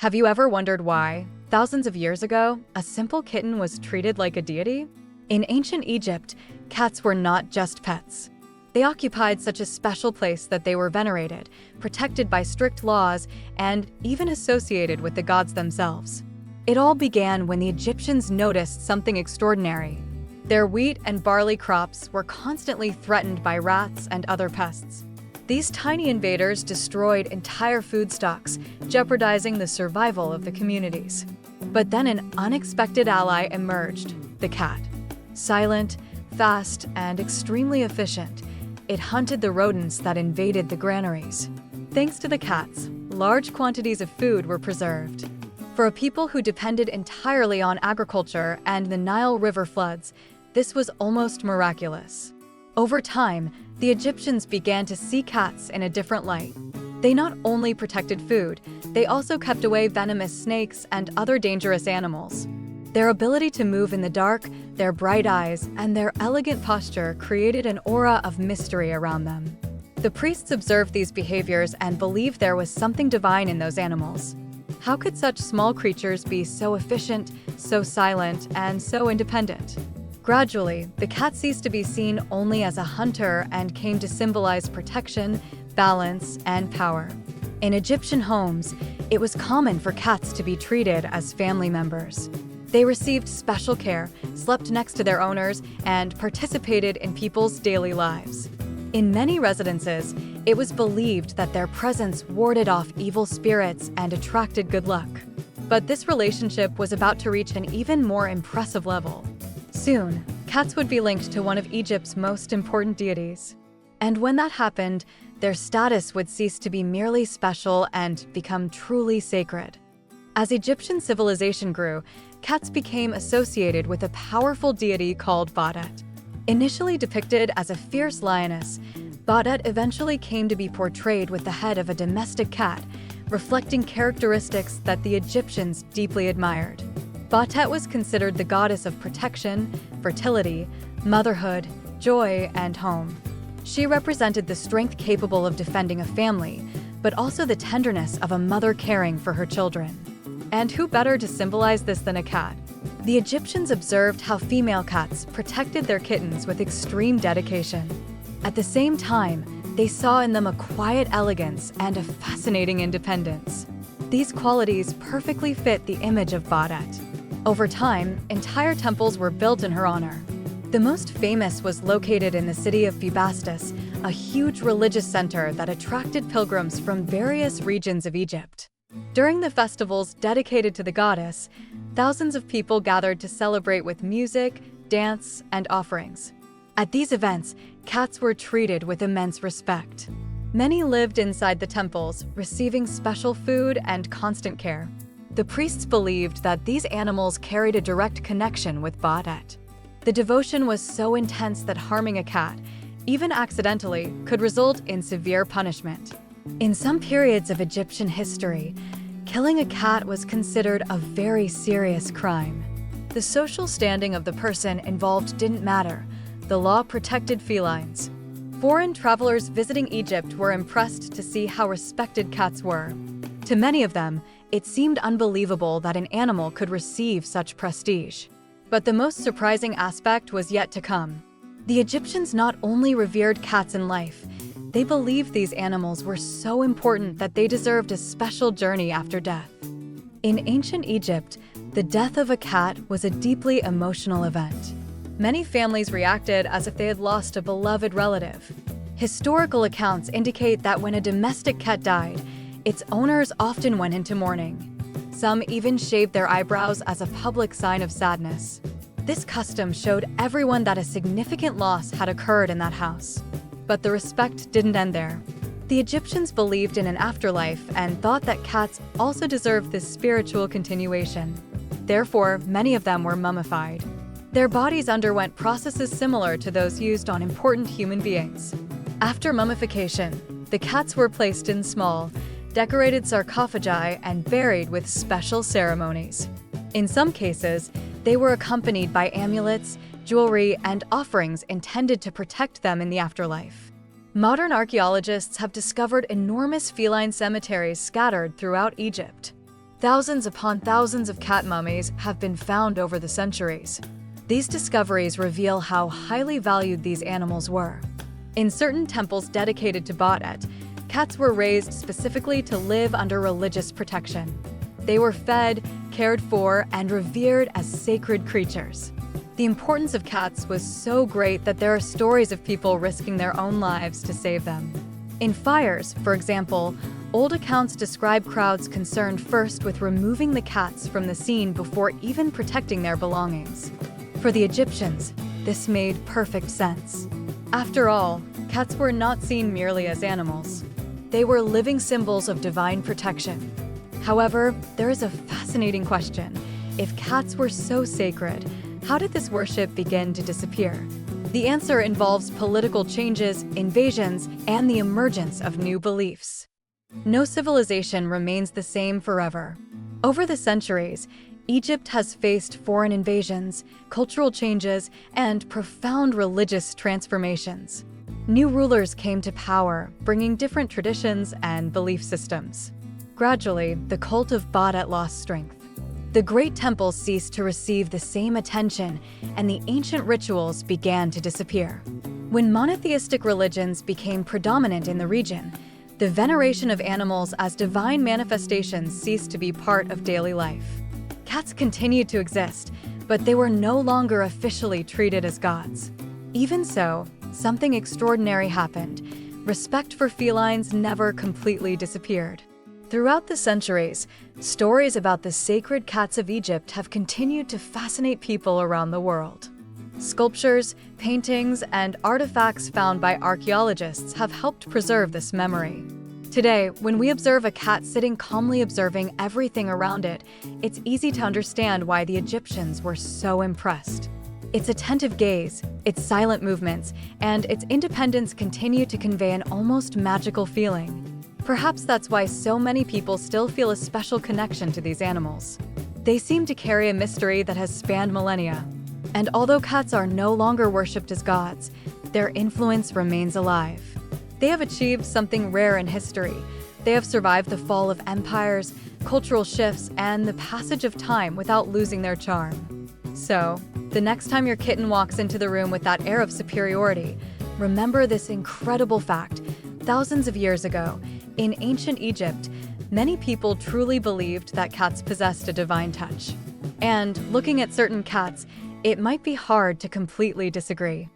Have you ever wondered why, thousands of years ago, a simple kitten was treated like a deity? In ancient Egypt, cats were not just pets. They occupied such a special place that they were venerated, protected by strict laws, and even associated with the gods themselves. It all began when the Egyptians noticed something extraordinary. Their wheat and barley crops were constantly threatened by rats and other pests. These tiny invaders destroyed entire food stocks, jeopardizing the survival of the communities. But then an unexpected ally emerged, the cat. Silent, fast, and extremely efficient, it hunted the rodents that invaded the granaries. Thanks to the cats, large quantities of food were preserved. For a people who depended entirely on agriculture and the Nile River floods, this was almost miraculous. Over time, the Egyptians began to see cats in a different light. They not only protected food, they also kept away venomous snakes and other dangerous animals. Their ability to move in the dark, their bright eyes, and their elegant posture created an aura of mystery around them. The priests observed these behaviors and believed there was something divine in those animals. How could such small creatures be so efficient, so silent, and so independent? Gradually, the cat ceased to be seen only as a hunter and came to symbolize protection, balance, and power. In Egyptian homes, it was common for cats to be treated as family members. They received special care, slept next to their owners, and participated in people's daily lives. In many residences, it was believed that their presence warded off evil spirits and attracted good luck. But this relationship was about to reach an even more impressive level. Soon, cats would be linked to one of Egypt's most important deities. And when that happened, their status would cease to be merely special and become truly sacred. As Egyptian civilization grew, cats became associated with a powerful deity called Bastet. Initially depicted as a fierce lioness, Bastet eventually came to be portrayed with the head of a domestic cat, reflecting characteristics that the Egyptians deeply admired. Bastet was considered the goddess of protection, fertility, motherhood, joy, and home. She represented the strength capable of defending a family, but also the tenderness of a mother caring for her children. And who better to symbolize this than a cat? The Egyptians observed how female cats protected their kittens with extreme dedication. At the same time, they saw in them a quiet elegance and a fascinating independence. These qualities perfectly fit the image of Bastet. Over time, entire temples were built in her honor. The most famous was located in the city of Bastet, a huge religious center that attracted pilgrims from various regions of Egypt. During the festivals dedicated to the goddess, thousands of people gathered to celebrate with music, dance, and offerings. At these events, cats were treated with immense respect. Many lived inside the temples, receiving special food and constant care. The priests believed that these animals carried a direct connection with Bastet. The devotion was so intense that harming a cat, even accidentally, could result in severe punishment. In some periods of Egyptian history, killing a cat was considered a very serious crime. The social standing of the person involved didn't matter. The law protected felines. Foreign travelers visiting Egypt were impressed to see how respected cats were. To many of them, it seemed unbelievable that an animal could receive such prestige. But the most surprising aspect was yet to come. The Egyptians not only revered cats in life, they believed these animals were so important that they deserved a special journey after death. In ancient Egypt, the death of a cat was a deeply emotional event. Many families reacted as if they had lost a beloved relative. Historical accounts indicate that when a domestic cat died, its owners often went into mourning. Some even shaved their eyebrows as a public sign of sadness. This custom showed everyone that a significant loss had occurred in that house. But the respect didn't end there. The Egyptians believed in an afterlife and thought that cats also deserved this spiritual continuation. Therefore, many of them were mummified. Their bodies underwent processes similar to those used on important human beings. After mummification, the cats were placed in small, decorated sarcophagi and buried with special ceremonies. In some cases, they were accompanied by amulets, jewelry, and offerings intended to protect them in the afterlife. Modern archaeologists have discovered enormous feline cemeteries scattered throughout Egypt. Thousands upon thousands of cat mummies have been found over the centuries. These discoveries reveal how highly valued these animals were. In certain temples dedicated to Bastet, cats were raised specifically to live under religious protection. They were fed, cared for, and revered as sacred creatures. The importance of cats was so great that there are stories of people risking their own lives to save them. In fires, for example, old accounts describe crowds concerned first with removing the cats from the scene before even protecting their belongings. For the Egyptians, this made perfect sense. After all, cats were not seen merely as animals. They were living symbols of divine protection. However, there is a fascinating question. If cats were so sacred, how did this worship begin to disappear? The answer involves political changes, invasions, and the emergence of new beliefs. No civilization remains the same forever. Over the centuries, Egypt has faced foreign invasions, cultural changes, and profound religious transformations. New rulers came to power, bringing different traditions and belief systems. Gradually, the cult of Bastet lost strength. The great temples ceased to receive the same attention, and the ancient rituals began to disappear. When monotheistic religions became predominant in the region, the veneration of animals as divine manifestations ceased to be part of daily life. Cats continued to exist, but they were no longer officially treated as gods. Even so, something extraordinary happened. Respect for felines never completely disappeared. Throughout the centuries, stories about the sacred cats of Egypt have continued to fascinate people around the world. Sculptures, paintings, and artifacts found by archaeologists have helped preserve this memory. Today, when we observe a cat sitting calmly observing everything around it, it's easy to understand why the Egyptians were so impressed. Its attentive gaze, its silent movements, and its independence continue to convey an almost magical feeling. Perhaps that's why so many people still feel a special connection to these animals. They seem to carry a mystery that has spanned millennia. And although cats are no longer worshipped as gods, their influence remains alive. They have achieved something rare in history. They have survived the fall of empires, cultural shifts, and the passage of time without losing their charm. So, the next time your kitten walks into the room with that air of superiority, remember this incredible fact. Thousands of years ago, in ancient Egypt, many people truly believed that cats possessed a divine touch. And looking at certain cats, it might be hard to completely disagree.